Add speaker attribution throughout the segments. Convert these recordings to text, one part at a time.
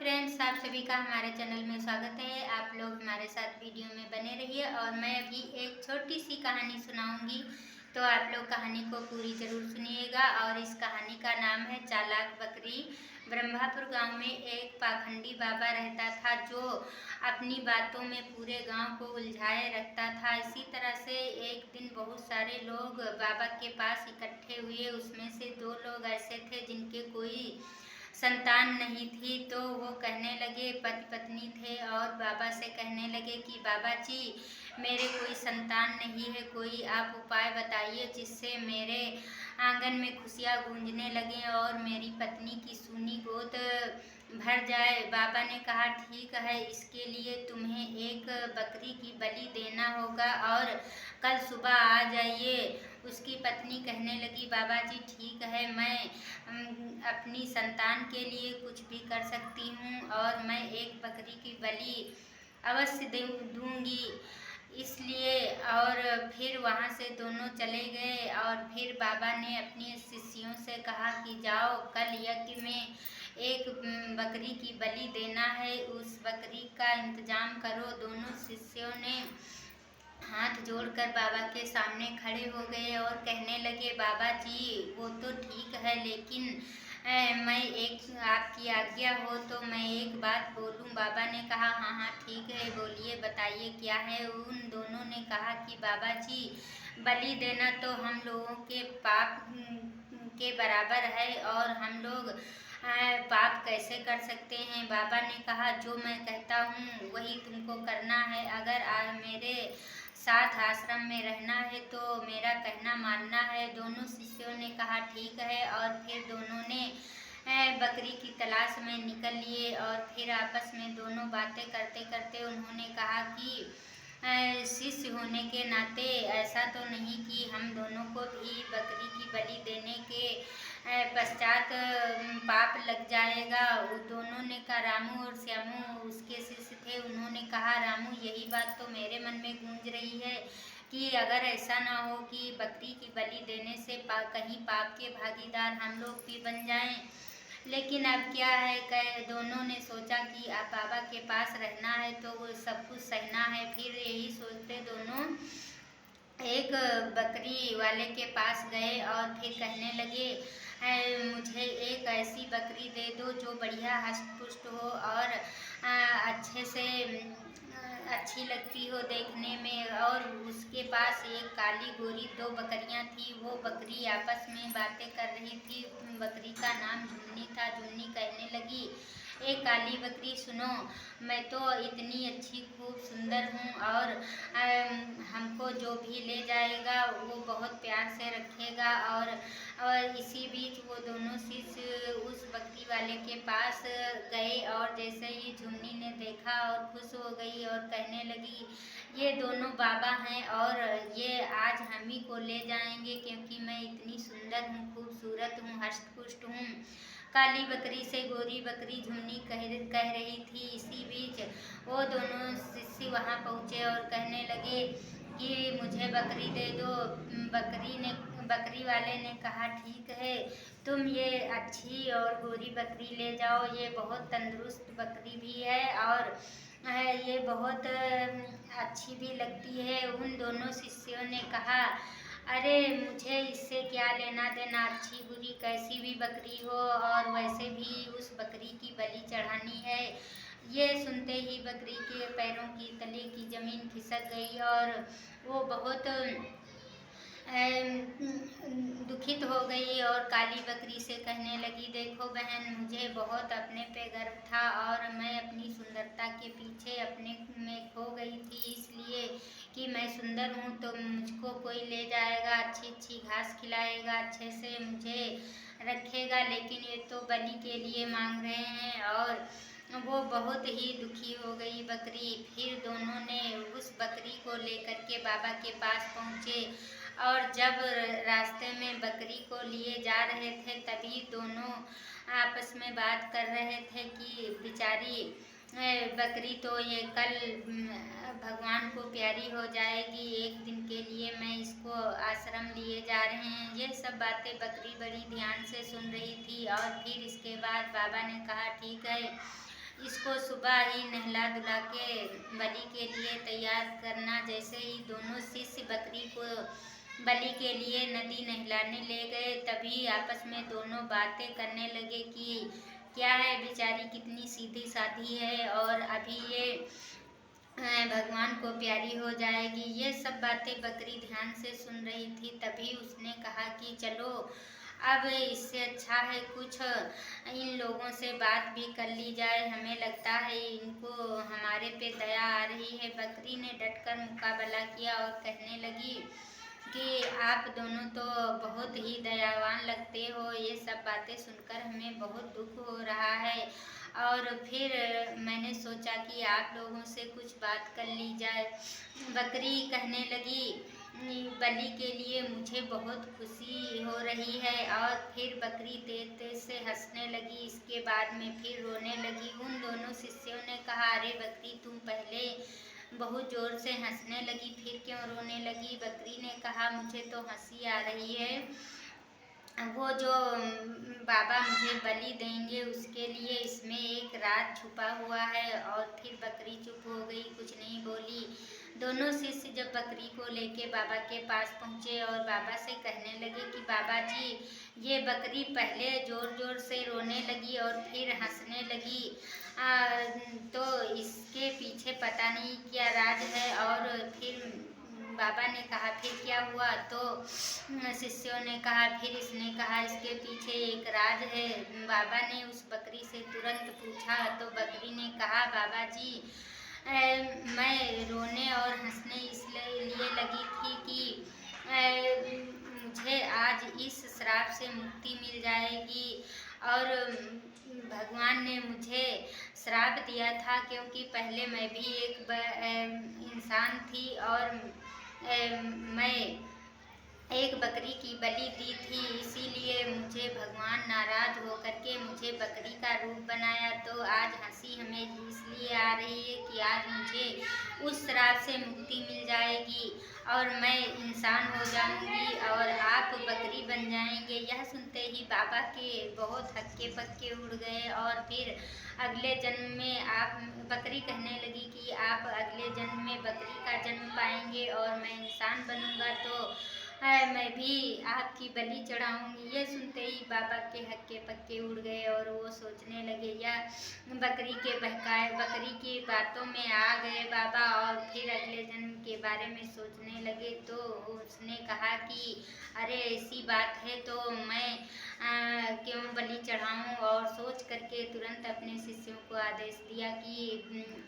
Speaker 1: Friends, आप सभी का हमारे चैनल में स्वागत है। आप लोग हमारे साथ वीडियो में बने रहिए और मैं अभी एक छोटी सी कहानी सुनाऊंगी, तो आप लोग कहानी को पूरी ज़रूर सुनिएगा। और इस कहानी का नाम है चालाक बकरी। ब्रह्मापुर गांव में एक पाखंडी बाबा रहता था जो अपनी बातों में पूरे गांव को उलझाए रखता था। इसी तरह से एक दिन बहुत सारे लोग बाबा के पास इकट्ठे हुए। उसमें से दो लोग ऐसे थे जिनके कोई संतान नहीं थी, तो वो कहने लगे, पति पत्नी थे और बाबा से कहने लगे कि बाबा जी, मेरे कोई संतान नहीं है, कोई आप उपाय बताइए जिससे मेरे आंगन में खुशियाँ गूंजने लगें और मेरी पत्नी की सूनी गोद भर जाए। बाबा ने कहा, ठीक है, इसके लिए तुम्हें एक बकरी की बलि देना होगा और कल सुबह आ जाइए। उसकी पत्नी कहने लगी, बाबा जी ठीक है, मैं अपनी संतान के लिए कुछ भी कर सकती हूँ और मैं एक बकरी की बलि अवश्य दूंगी। इसलिए और फिर वहाँ से दोनों चले गए और फिर बाबा ने अपने शिष्यों से कहा कि जाओ, कल यज्ञ में एक बकरी की बलि देना है, उस बकरी का इंतजाम करो। दोनों शिष्यों ने हाथ जोड़कर बाबा के सामने खड़े हो गए और कहने लगे, बाबा जी वो तो ठीक है, लेकिन मैं एक आपकी आज्ञा हो तो मैं एक बात बोलूं। बाबा ने कहा, हाँ हाँ ठीक है, बोलिए, बताइए क्या है। उन दोनों ने कहा कि बाबा जी, बलि देना तो हम लोगों के पाप के बराबर है और हम लोग पाप कैसे कर सकते हैं। बाबा ने कहा, जो मैं कहता हूँ वही तुमको करना है। अगर आज मेरे साथ आश्रम में रहना है तो मेरा कहना मानना है। दोनों शिष्यों ने कहा, ठीक है, और फिर दोनों ने बकरी की तलाश में निकल लिए और फिर आपस में दोनों बातें करते करते उन्होंने कहा कि शिष्य होने के नाते ऐसा तो नहीं कि हम दोनों को भी बकरी की बलि देने के पश्चात पाप लग जाएगा। वो दोनों ने कहा, रामू और श्यामू उसके शिष्य थे, उन्होंने कहा, रामू यही बात तो मेरे मन में गूंज रही है कि अगर ऐसा ना हो कि बकरी की बलि देने से कहीं पाप के भागीदार हम लोग भी बन जाएं। लेकिन अब क्या है, दोनों ने सोचा कि अब बाबा के पास रहना है तो वो सब कुछ सहना है। फिर यही सोचते दोनों एक बकरी वाले के पास गए और फिर कहने लगे, मुझे एक ऐसी बकरी दे दो जो बढ़िया हष्ट पुष्ट हो और अच्छे से अच्छी लगती हो देखने में। और उसके पास एक काली गोरी दो बकरियां थी। वो बकरी आपस में बातें कर रही थी। बकरी का नाम जुन्नी था। जुन्नी कहने लगी, एक काली बकरी सुनो, मैं तो इतनी अच्छी खूब सुंदर हूँ और हमको जो भी ले जाएगा वो बहुत प्यार से रखेगा। और इसी बीच वो दोनों शिष्य उस बकरी वाले के पास गए और जैसे ही झुन्नी ने देखा और खुश हो गई और कहने लगी, ये दोनों बाबा हैं और ये आज हम ही को ले जाएंगे क्योंकि मैं इतनी सुंदर हूँ, खूबसूरत हूँ, हष्ट पुष्ट हूँ। काली बकरी से गोरी बकरी झुन्नी कह रही थी। इसी बीच वो दोनों शिष्य वहाँ पहुँचे और कहने लगे कि मुझे बकरी दे दो। बकरी वाले ने कहा, ठीक है, तुम ये अच्छी और गोरी बकरी ले जाओ, ये बहुत तंदुरुस्त बकरी भी है और ये बहुत अच्छी भी लगती है। उन दोनों शिष्यों ने कहा, अरे मुझे इससे क्या लेना देना, अच्छी बुरी कैसी भी बकरी हो और वैसे भी उस बकरी की बलि चढ़ानी है। ये सुनते ही बकरी के पैरों की तले की जमीन खिसक गई और वो बहुत दुखित हो गई और काली बकरी से कहने लगी, देखो बहन, मुझे बहुत अपने पे गर्व था और मैं अपनी सुंदरता के पीछे अपने में खो गई थी, इसलिए कि मैं सुंदर हूँ तो मुझको कोई ले जाएगा, अच्छी अच्छी घास खिलाएगा, अच्छे से मुझे रखेगा, लेकिन ये तो बलि के लिए मांग रहे हैं। और वो बहुत ही दुखी हो गई बकरी। फिर दोनों ने उस बकरी को लेकर के बाबा के पास पहुँचे और जब रास्ते में बकरी को लिए जा रहे थे तभी दोनों आपस में बात कर रहे थे कि बेचारी बकरी तो ये कल भगवान को प्यारी हो जाएगी, एक दिन के लिए मैं इसको आश्रम लिए जा रहे हैं। ये सब बातें बकरी बड़ी ध्यान से सुन रही थी और फिर इसके बाद बाबा ने कहा, ठीक है, इसको सुबह ही नहला धुला के बलि के लिए तैयार करना। जैसे ही दोनों शिष्य बकरी को बलि के लिए नदी नहलाने ले गए, तभी आपस में दोनों बातें करने लगे कि क्या है, बेचारी कितनी सीधी सादी है और अभी ये भगवान को प्यारी हो जाएगी। ये सब बातें बकरी ध्यान से सुन रही थी। तभी उसने कहा कि चलो, अब इससे अच्छा है कुछ इन लोगों से बात भी कर ली जाए, हमें लगता है इनको हमारे पे दया आ रही है। बकरी ने डटकर मुकाबला किया और कहने लगी कि आप दोनों तो बहुत ही दयावान लगते हो, ये सब बातें सुनकर हमें बहुत दुख हो रहा है। और फिर मैंने सोचा कि आप लोगों से कुछ बात कर ली जाए। बकरी कहने लगी, बलि के लिए मुझे बहुत खुशी हो रही है। और फिर बकरी तेज तेज से हंसने लगी। इसके बाद में फिर रोने लगी। उन दोनों शिष्यों ने कहा, अरे बकरी, तुम पहले बहुत जोर से हंसने लगी, फिर क्यों रोने लगी? बकरी ने कहा, मुझे तो हंसी आ रही है, वो जो बाबा मुझे बलि देंगे उसके लिए इसमें एक राज छुपा हुआ है। और फिर बकरी चुप हो गई, कुछ नहीं बोली। दोनों शिष्य जब बकरी को लेके बाबा के पास पहुँचे और बाबा से कहने लगे कि बाबा जी, ये बकरी पहले ज़ोर ज़ोर से रोने लगी और फिर हंसने लगी, तो इसके पीछे पता नहीं क्या राज है। और फिर बाबा ने कहा, फिर क्या हुआ? तो शिष्यों ने कहा, फिर इसने कहा, इसके पीछे एक राज है। बाबा ने उस बकरी से तुरंत पूछा। तो बकरी ने कहा, बाबा जी, मैं रोने और हंसने इसलिए लगी थी कि मुझे आज इस श्राप से मुक्ति मिल जाएगी। और भगवान ने मुझे श्राप दिया था क्योंकि पहले मैं भी एक इंसान थी और मैं एक बकरी की बलि दी थी, इसीलिए मुझे भगवान नाराज होकर के मुझे बकरी का रूप बनाया। तो आज हंसी हमें इसलिए आ रही है कि आज मुझे उस श्राप से मुक्ति मिल जाएगी और मैं इंसान हो जाऊंगी और आप बकरी बन जाएंगे। यह सुनते ही बाबा के बहुत हक्के पक्के उड़ गए। और फिर अगले जन्म में आप, बकरी कहने लगी कि आप अगले जन्म में बकरी का जन्म पाएंगे और मैं इंसान बनूंगा, तो मैं भी आपकी बलि चढ़ाऊंगी। ये सुनते ही बाबा के हक्के पक्के उड़ गए और वो सोचने लगे, या बकरी के बहकाए, बकरी की बातों में आ गए बाबा और फिर अगले जन्म के बारे में सोचने लगे। तो उसने कहा कि अरे ऐसी बात है तो मैं क्यों बलि चढ़ाऊं? और सोच करके तुरंत अपने शिष्यों को आदेश दिया कि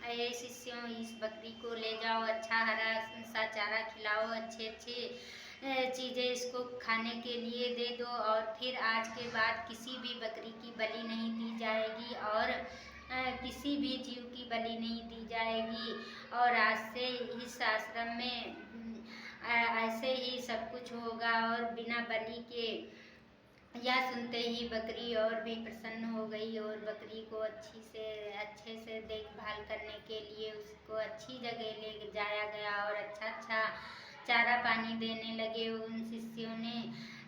Speaker 1: अरे शिष्यों, इस बकरी को ले जाओ, अच्छा हरा सा चारा खिलाओ, अच्छे अच्छे चीज़ें इसको खाने के लिए दे दो। और फिर आज के बाद किसी भी बकरी की बलि नहीं दी जाएगी और किसी भी जीव की बलि नहीं दी जाएगी। और आज से इस आश्रम में ऐसे ही सब कुछ होगा और बिना बलि के। यह सुनते ही बकरी और भी प्रसन्न हो गई और बकरी को अच्छे से देखभाल करने के लिए उसको अच्छी जगह ले जाया गया और अच्छा चारा पानी देने लगे उन शिष्यों ने।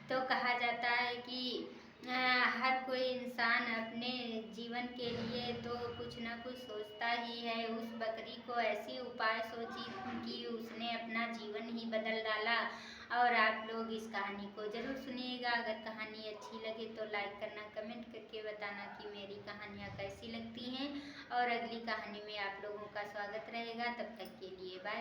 Speaker 1: तो कहा जाता है कि हर कोई इंसान अपने जीवन के लिए तो कुछ न कुछ सोचता ही है। उस बकरी को ऐसी उपाय सोची कि उसने अपना जीवन ही बदल डाला। और आप लोग इस कहानी को ज़रूर सुनिएगा। अगर कहानी अच्छी लगे तो लाइक करना, कमेंट करके बताना कि मेरी कहानियाँ कैसी लगती हैं। और अगली कहानी में आप लोगों का स्वागत रहेगा। तब तक के लिए बाय।